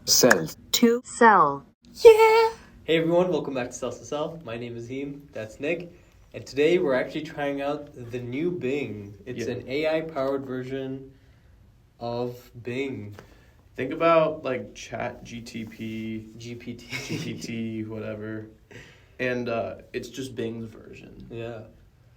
Self. To sell. Yeah! Hey everyone, welcome back to Cells to Cell. My name is Heem, that's Nick, and today we're actually trying out the new Bing. It's an AI-powered version of Bing. Think about like ChatGPT, GPT, whatever, and it's just Bing's version. Yeah.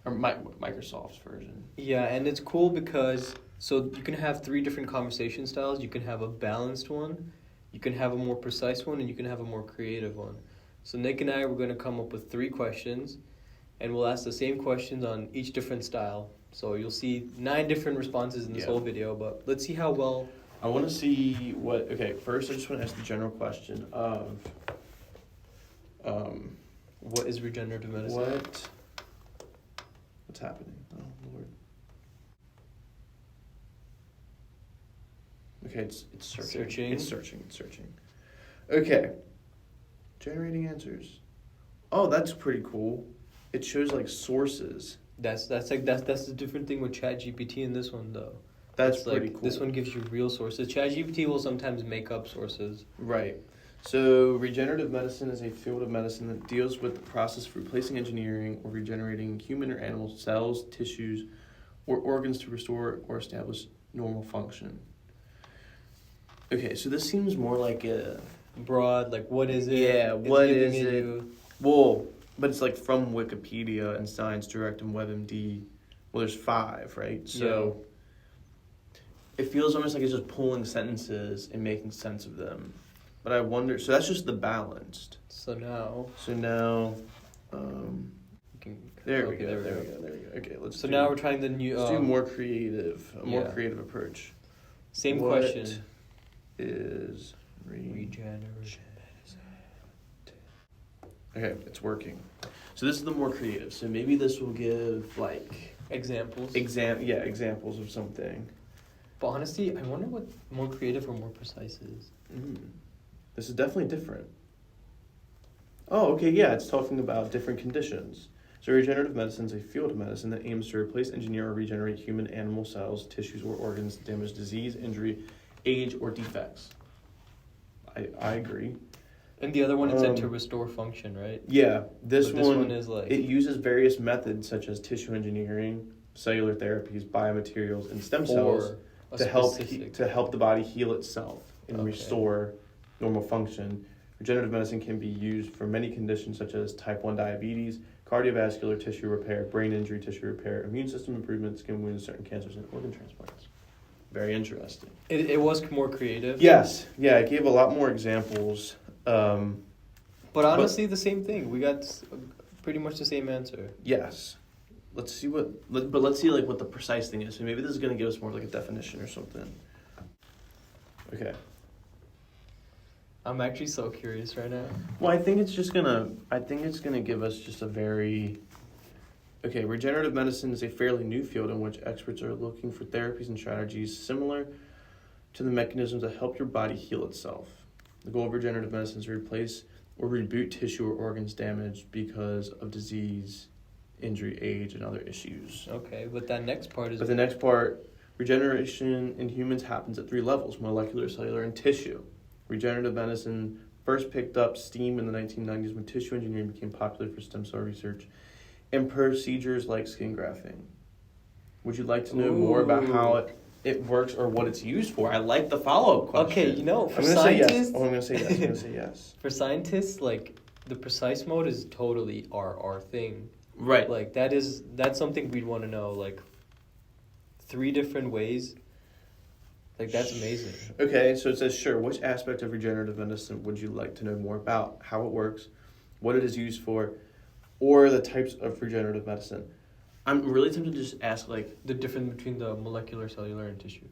Or Microsoft's version. Yeah, and it's cool because so you can have 3 different conversation styles. You can have a balanced one, you can have a more precise one, and you can have a more creative one. So Nick and I were going to come up with 3 questions, and we'll ask the same questions on each different style. So you'll see 9 different responses in this whole video, but let's see how well... I want to see what... Okay, first I just want to ask the general question of... what is regenerative medicine? What's happening? Oh, Lord. Okay, it's searching. It's searching. Okay. Generating answers. Oh, that's pretty cool. It shows like sources. That's the different thing with ChatGPT in this one though. That's pretty like, cool. This one gives you real sources. ChatGPT will sometimes make up sources. Right. So regenerative medicine is a field of medicine that deals with the process of replacing, engineering, or regenerating human or animal cells, tissues, or organs to restore or establish normal function. Okay, so this seems more like a... broad, like what is it? Yeah, what is it? Well, but it's like from Wikipedia and Science Direct and WebMD. Well, there's 5, right? So it feels almost like it's just pulling sentences and making sense of them. But I wonder, so that's just the balanced. So now... There we go. Okay, let's now we're trying the new... Let's do more creative, more creative approach. Same question. What is regenerative medicine? Okay, it's working. So this is the more creative. So maybe this will give like... examples. Examples of something. But honestly, I wonder what more creative or more precise is. This is definitely different. Oh, okay, yeah, it's talking about different conditions. So regenerative medicine is a field of medicine that aims to replace, engineer, or regenerate human, animal cells, tissues, or organs damaged, disease, injury, age, or defects. I agree. And the other one, it said to restore function, right? Yeah, this one is like... it uses various methods such as tissue engineering, cellular therapies, biomaterials, and stem cells to help the body heal itself and restore normal function. Regenerative medicine can be used for many conditions such as type 1 diabetes, cardiovascular tissue repair, brain injury tissue repair, immune system improvement, skin wounds, certain cancers, and organ transplants. Very interesting. It was more creative? Yes. Yeah, it gave a lot more examples. But honestly, the same thing. We got pretty much the same answer. Yes. Let's see what the precise thing is. So maybe this is going to give us more like a definition or something. Okay. I'm actually so curious right now. Well, I think it's gonna give us just a very... Okay, regenerative medicine is a fairly new field in which experts are looking for therapies and strategies similar to the mechanisms that help your body heal itself. The goal of regenerative medicine is to replace or reboot tissue or organs damaged because of disease, injury, age, and other issues. Okay, but that next part is... But the next part, regeneration in humans happens at 3 levels, molecular, cellular, and tissue. Regenerative medicine first picked up steam in the 1990s when tissue engineering became popular for stem cell research and procedures like skin grafting. Would you like to know more about how it works or what it's used for? I like the follow-up question. Okay, for I'm scientists... I'm going to say yes. I'm going to say yes. For scientists, like, the precise mode is totally our thing. Right. Like, that's something we'd want to know. Like, 3 different ways... Like, that's amazing. Okay, so it says, sure, which aspect of regenerative medicine would you like to know more about? How it works, what it is used for, or the types of regenerative medicine? I'm really tempted to just ask, like... The difference between the molecular, cellular, and tissue.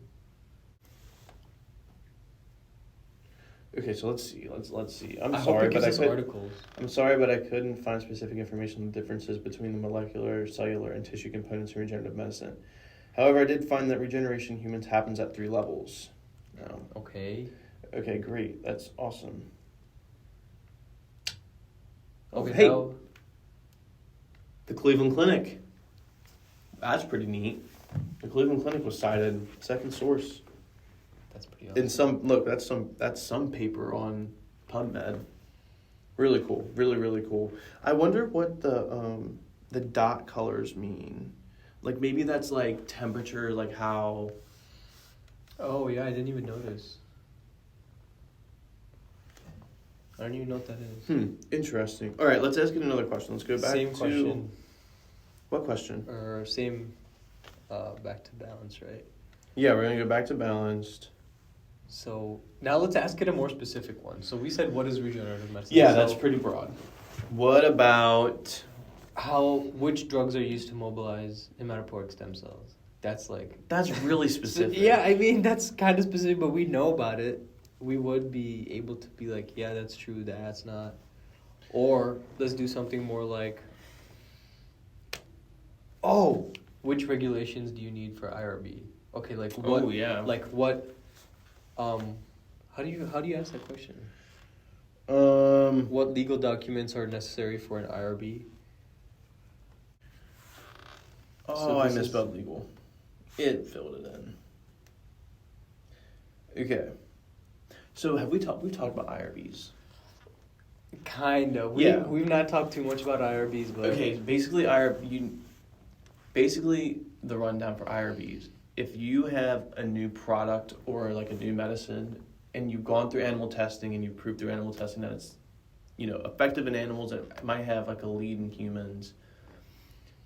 Okay, so let's see. Let's see. I'm sorry, but I couldn't find specific information on the differences between the molecular, cellular, and tissue components in regenerative medicine. However, I did find that regeneration in humans happens at 3 levels. Okay, great. That's awesome. Okay, hey, the Cleveland Clinic. That's pretty neat. The Cleveland Clinic was cited second source. That's pretty Yeah. And that's some paper on PubMed. Really cool. Really, really cool. I wonder what the dot colors mean. Like maybe that's like temperature, like how. Oh yeah, I didn't even notice. I don't even know what that is. Interesting. All right, let's ask it another question. Let's go back Same to question. What question? Or same, back to balance, right? Yeah, we're gonna go back to balanced. So now let's ask it a more specific one. So we said, what is regenerative medicine? Yeah, so that's pretty broad. What about which drugs are used to mobilize hematopoietic stem cells? That's really specific. yeah, I mean that's kind of specific, but we know about it. We would be able to be like, yeah, that's true, that's not. Or let's do something more like, which regulations do you need for IRB? Okay, like what? Oh yeah. Like what? How do you ask that question? What legal documents are necessary for an IRB? I misspelled legal. It filled it in. Okay. So we've talked about IRBs? Kind of. We've not talked too much about IRBs, but okay. Basically, the rundown for IRBs. If you have a new product or like a new medicine, and you've gone through animal testing and you've proved through animal testing that it's, effective in animals, it might have like a lead in humans.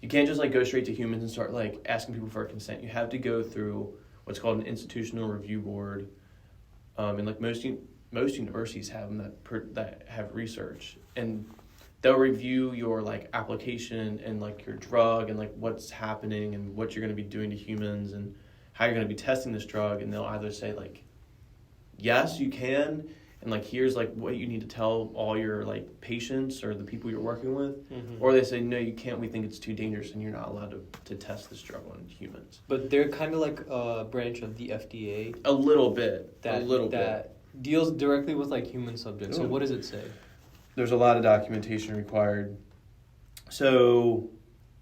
You can't just like go straight to humans and start like asking people for consent. You have to go through what's called an institutional review board, and like most universities have them that have research, and they'll review your like application and like your drug and like what's happening and what you're going to be doing to humans and how you're going to be testing this drug, and they'll either say like, yes, you can, and like here's like what you need to tell all your like patients or the people you're working with, or they say no, you can't, we think it's too dangerous and you're not allowed to test this drug on humans. But they're kind of like a branch of the FDA. A little bit. That deals directly with like human subjects. Ooh. So what does it say? There's a lot of documentation required. So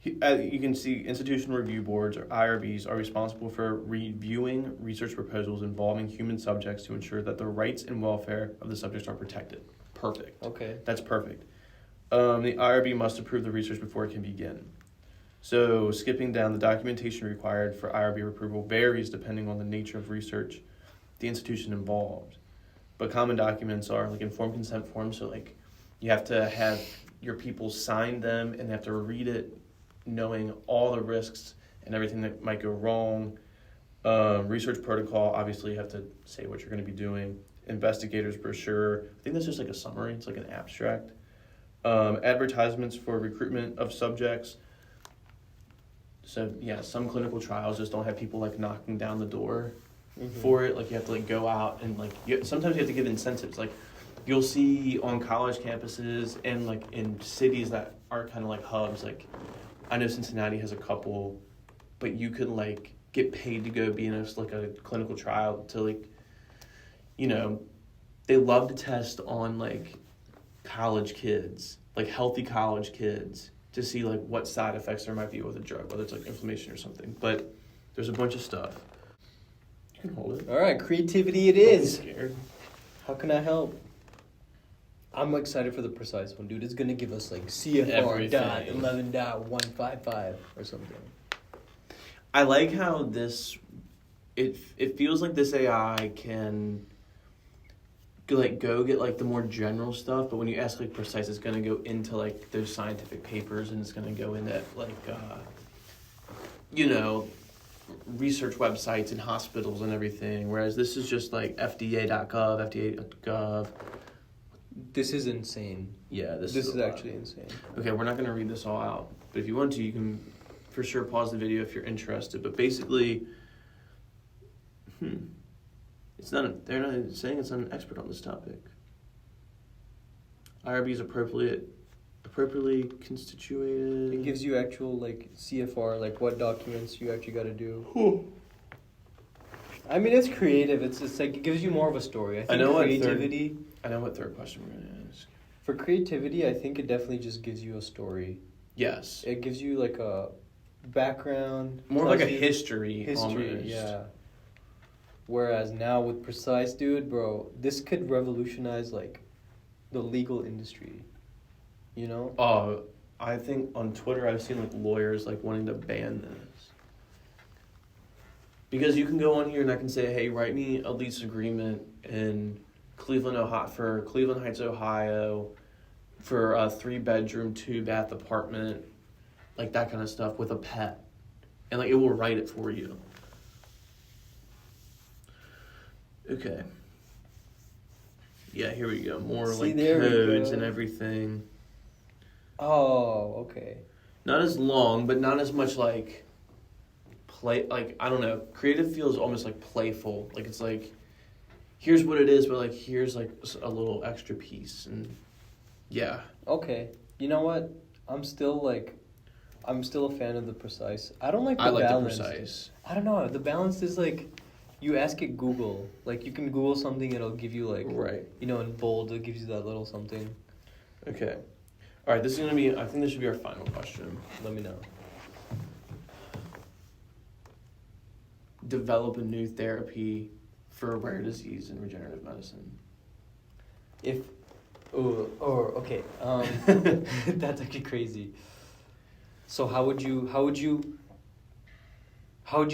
you can see institutional review boards, or IRBs, are responsible for reviewing research proposals involving human subjects to ensure that the rights and welfare of the subjects are protected. Perfect. Okay. That's perfect. The IRB must approve the research before it can begin. So skipping down, the documentation required for IRB approval varies depending on the nature of research, the institution involved. But common documents are like informed consent forms, so like you have to have your people sign them and they have to read it knowing all the risks and everything that might go wrong. Research protocol, obviously you have to say what you're going to be doing. Investigator's brochure, I think that's just like a summary, it's like an abstract. Advertisements for recruitment of subjects. So yeah, some clinical trials just don't have people like knocking down the door for it. Like you have to like go out and like sometimes you have to give incentives. Like you'll see on college campuses and like in cities that are kind of like hubs. Like I know Cincinnati has a couple, but you could like get paid to go be in a clinical trial to like, they love to test on like college kids, like healthy college kids, to see like what side effects there might be with a drug, whether it's like inflammation or something. But there's a bunch of stuff. You can hold it. All right, creativity it is. Don't be scared. How can I help? I'm excited for the precise one, dude. It's gonna give us like CFR Everything. .11.155 or something. I like how it feels like this AI can like go get like the more general stuff, but when you ask like precise, it's gonna go into like those scientific papers, and it's gonna go into like research websites and hospitals and everything. Whereas this is just like FDA.gov. This is insane. Yeah, this is actually insane. Okay, we're not gonna read this all out, but if you want to, you can for sure pause the video if you're interested. But basically, they're not saying it's not an expert on this topic. IRB is appropriately constituted. It gives you actual like CFR, like what documents you actually got to do. I mean, it's creative. It's just like it gives you more of a story. I know creativity. I know what third question we're gonna ask. For creativity, I think it definitely just gives you a story. Yes. It gives you like a background. More like a history almost. Yeah. Whereas now with Precise, dude, bro, this could revolutionize like the legal industry. You know? I think on Twitter I've seen like lawyers like wanting to ban this. Because you can go on here and I can say, hey, write me a lease agreement in Cleveland Heights, Ohio, for a 3-bedroom, 2-bath apartment, like that kind of stuff with a pet, and like it will write it for you. Okay. Yeah, here we go. More like codes and everything. Oh, okay. Not as long, but not as much like play. Like, I don't know. Creative feels almost like playful. Like it's like, here's what it is, but like here's like a little extra piece, and yeah. Okay. You know what? I'm still a fan of the Precise. I don't like the balance. I like the Precise. I don't know. The balance is like, you ask it Google. Like, you can Google something, it'll give you like, right. You know, in bold, it gives you that little something. Okay. All right, this is going to be, I think this should be our final question. Let me know. Develop a new therapy for rare disease in regenerative medicine. Okay. That's actually crazy. So how would you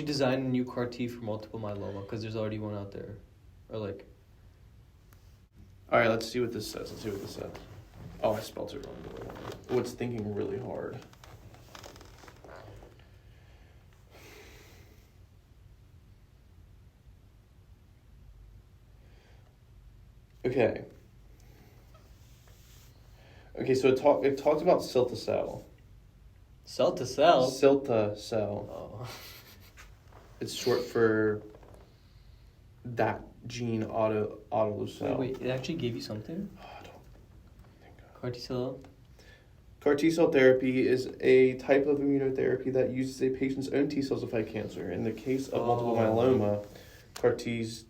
design a new CAR T for multiple myeloma? Because there's already one out there, or like. All right, let's see what this says. Oh, I spelled it wrong. Oh, it's thinking really hard. Okay, so it talks about cilta-cel. Cilta-cel? Cilta-cel. Oh. It's short for that gene autoleucel. Wait, it actually gave you something? Oh, I don't think CAR T-cell? CAR T-cell therapy is a type of immunotherapy that uses a patient's own T-cells to fight cancer. In the case of multiple myeloma, CAR Ts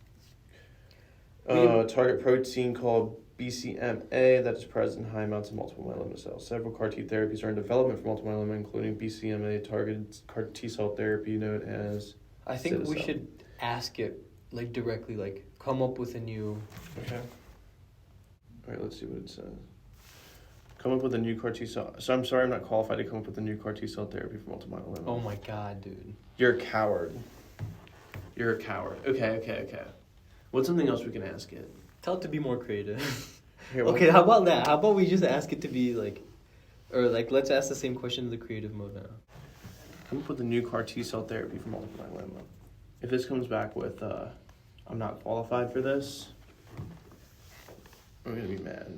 target protein called BCMA that is present in high amounts of multiple myeloma cells. Several CAR T therapies are in development for multiple myeloma, including BCMA-targeted CAR T-cell therapy known as I think we should ask it, like, directly, like, come up with a new... Okay. All right, let's see what it says. Come up with a new CAR T-cell... So I'm sorry I'm not qualified to come up with a new CAR T-cell therapy for multiple myeloma. Oh my god, dude. You're a coward. Okay. What's something else we can ask it? Tell it to be more creative. Here, okay, how about that? How about we just ask it to be like... Or like, let's ask the same question in the creative mode now. Come up with a new CAR T-cell therapy for multiple myeloma. If this comes back with, I'm not qualified for this, I'm going to be mad.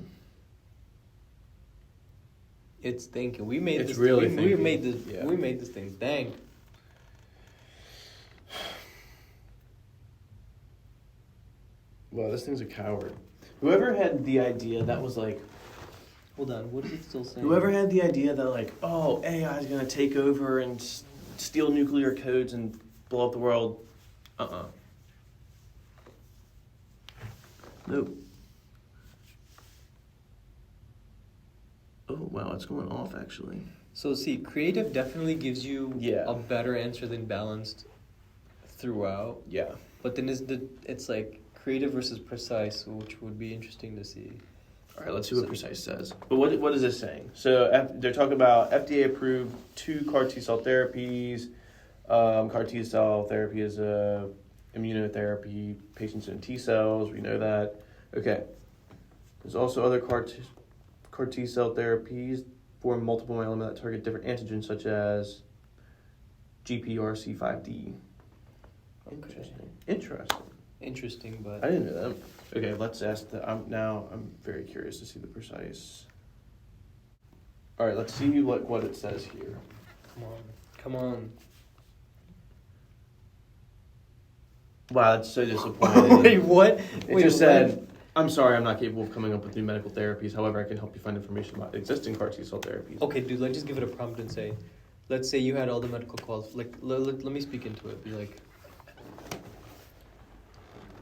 It's thinking. We made it's this. Really we thinking. made this. Yeah. We made this thing. Dang. Wow, this thing's a coward. Whoever had the idea that was like... Hold on, what is it still saying? Whoever had the idea that like, oh, AI is going to take over and steal nuclear codes and blow up the world. Nope. Oh, wow, it's going off actually. So see, creative definitely gives you Yeah. a better answer than balanced throughout. Yeah. But then it's like creative versus precise, which would be interesting to see. All right, let's see what Precise says. But what is this saying? So they're talking about FDA-approved 2 CAR T-cell therapies. CAR T-cell therapy is a immunotherapy, patients in T-cells. We know that. Okay. There's also other CAR T-cell therapies for multiple myeloma that target different antigens, such as GPRC5D. Interesting, but... I didn't know that. Okay, let's ask I'm very curious to see the Precise. All right, let's see what it says here. Come on. Wow, that's so disappointing. Wait, what? It just said, I'm sorry, I'm not capable of coming up with new medical therapies. However, I can help you find information about existing CAR T-cell therapies. Okay, dude, let's just give it a prompt and say, let's say you had all the medical let me speak into it. Be like,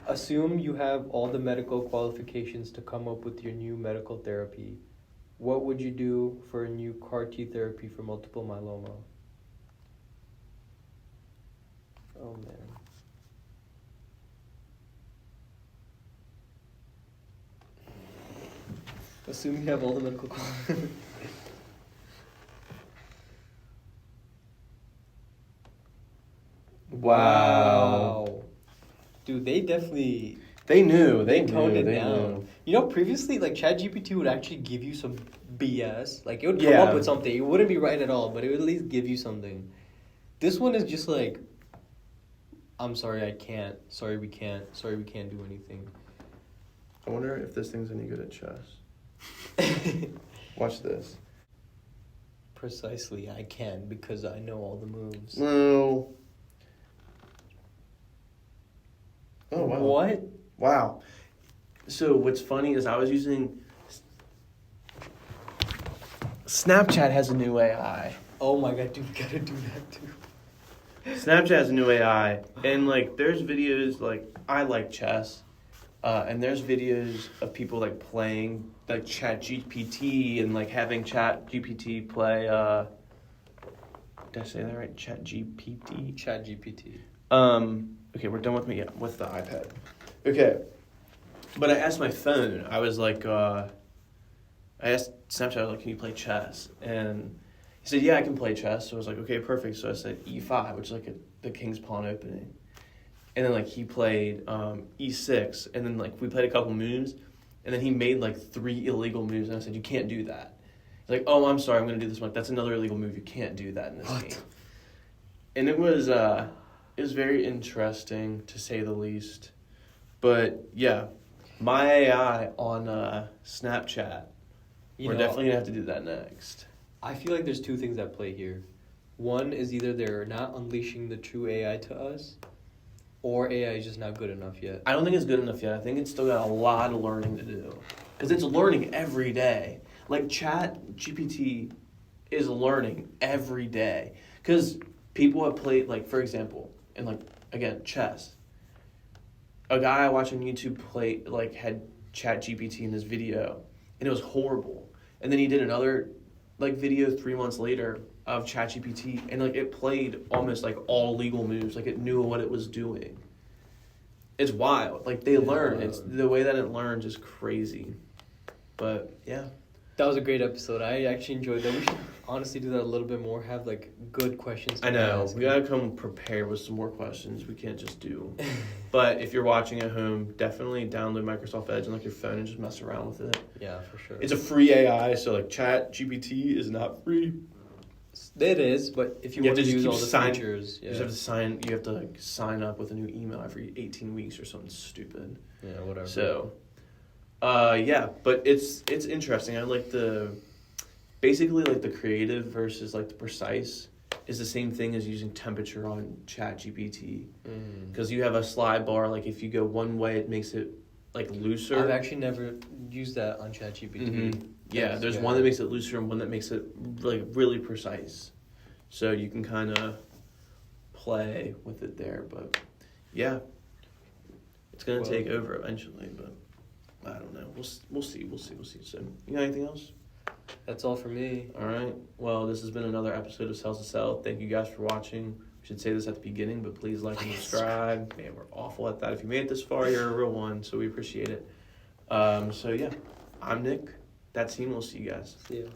assume you have all the medical qualifications to come up with your new medical therapy. What would you do for a new CAR T therapy for multiple myeloma? Oh, man. Assuming you have all the medical qualifications. Wow. Dude, they definitely... They knew. They toned it down. You know, previously, like, ChatGPT would actually give you some BS. Like, it would come up with something. It wouldn't be right at all, but it would at least give you something. This one is just like, I'm sorry, I can't. Sorry, we can't. Sorry, we can't do anything. I wonder if this thing's any good at chess. Watch this. Precisely, I can because I know all the moves. No. Oh, wow. What? Wow. So what's funny is I was using... Snapchat has a new AI. Oh my god, dude, we gotta do that too. Snapchat has a new AI. And, like, there's videos, like, I like chess. And there's videos of people, like, playing, like, ChatGPT and, like, having ChatGPT play, did I say that right? ChatGPT? ChatGPT. Okay, we're done with the iPad. Okay. But I asked my phone, I was like, I asked Snapchat, I was like, can you play chess? And he said, yeah, I can play chess. So I was like, okay, perfect. So I said E5, which is like the king's pawn opening. And then, like, he played E6. And then, like, we played a couple moves. And then he made, like, 3 illegal moves. And I said, you can't do that. He's like, oh, I'm sorry, I'm going to do this one. That's another illegal move. You can't do that in this game. And it was very interesting, to say the least. But, yeah, my AI on Snapchat, we're definitely going to have to do that next. I feel like there's 2 things at play here. One is either they're not unleashing the true AI to us, or AI is just not good enough yet. I don't think it's good enough yet. I think it's still got a lot of learning to do. Because it's learning every day. Like, ChatGPT is learning every day. Because people have played, like, for example, in, like, again, chess. A guy I watched on YouTube had ChatGPT in this video, and it was horrible. And then he did another, like, video 3 months later of ChatGPT, and, like, it played almost, like, all legal moves. Like, it knew what it was doing. It's wild. Like, they learn. It's the way that it learns is crazy. But, yeah. That was a great episode. I actually enjoyed that. We should honestly do that a little bit more. Have, like, good questions. I know. We gotta come prepared with some more questions. We can't just do. But if you're watching at home, definitely download Microsoft Edge on, like, your phone and just mess around with it. Yeah, for sure. It's a free AI, so, like, ChatGPT is not free. It is, but if you want to use all the features, you have to like sign up with a new email every 18 weeks or something stupid. Yeah, whatever. So, yeah, but it's interesting. I like basically like the creative versus like the precise is the same thing as using temperature on ChatGPT. Because you have a slide bar, like if you go one way, it makes it like looser. I've actually never used that on ChatGPT. Mm-hmm. Yeah, there's one that makes it looser and one that makes it like really precise. So you can kind of play with it there, but yeah, it's gonna take over eventually. But I don't know. We'll see. So you got anything else? That's all for me. All right. Well, this has been another episode of Cells to Cell. Thank you guys for watching. We should say this at the beginning, but please like and subscribe. Man, we're awful at that. If you made it this far, you're a real one, so we appreciate it. So yeah, I'm Nick. That's Heem. We'll see you guys. See ya.